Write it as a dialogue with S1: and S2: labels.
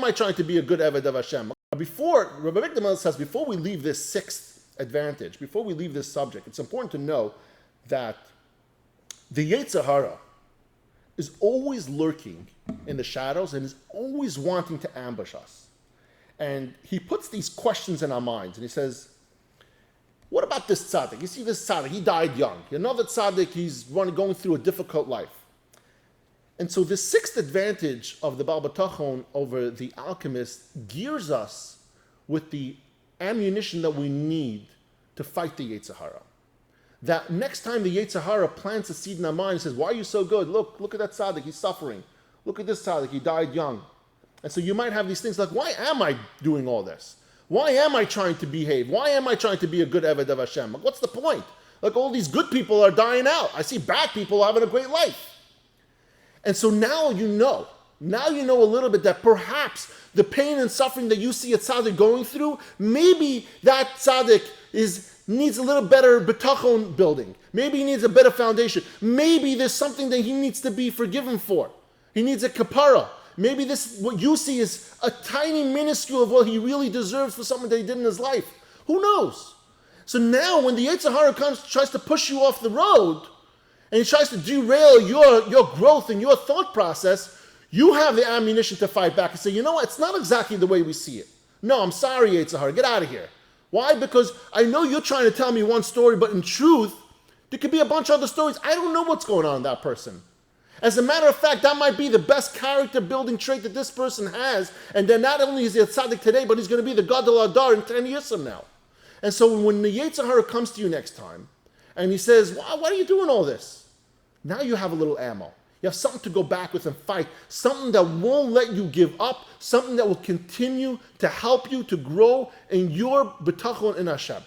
S1: am I trying to be a good Eved of Hashem? Rabbi Mikdamel says, before we leave this sixth advantage, before we leave this subject, it's important to know that the Yetzer Hara is always lurking in the shadows and is always wanting to ambush us. And he puts these questions in our minds, and he says, what about this tzaddik? You see this tzaddik, he died young. You know that tzaddik, he's going through a difficult life. And so the sixth advantage of the Baal B'tachon over the alchemist gears us with the ammunition that we need to fight the Yetzer Hara. That next time the Yetzer Hara plants a seed in our mind and says, why are you so good? Look at that tzaddik, he's suffering. Look at this tzaddik, he died young. And so you might have these things like, why am I doing all this? Why am I trying to behave? Why am I trying to be a good Eved of Hashem? Like, what's the point? Like, all these good people are dying out. I see bad people having a great life. And so now you know a little bit that perhaps the pain and suffering that you see a tzaddik going through, maybe that tzaddik needs a little better betachon building. Maybe he needs a better foundation. Maybe there's something that he needs to be forgiven for. He needs a kapara. Maybe what you see is a tiny minuscule of what he really deserves for something that he did in his life. Who knows? So now when the Yetzer Hara tries to push you off the road, and he tries to derail your growth and your thought process, you have the ammunition to fight back and say, you know what, it's not exactly the way we see it. No, I'm sorry, Yetzer Hara, get out of here. Why? Because I know you're trying to tell me one story, but in truth, there could be a bunch of other stories. I don't know what's going on in that person. As a matter of fact, that might be the best character building trait that this person has, and then not only is he a tzaddik today, but he's going to be the Gadol Adar in 10 years from now. And so when the Yetzer Hara comes to you next time, and he says, why are you doing all this? Now you have a little ammo. You have something to go back with and fight, something that won't let you give up, something that will continue to help you to grow in your betachon in Hashem.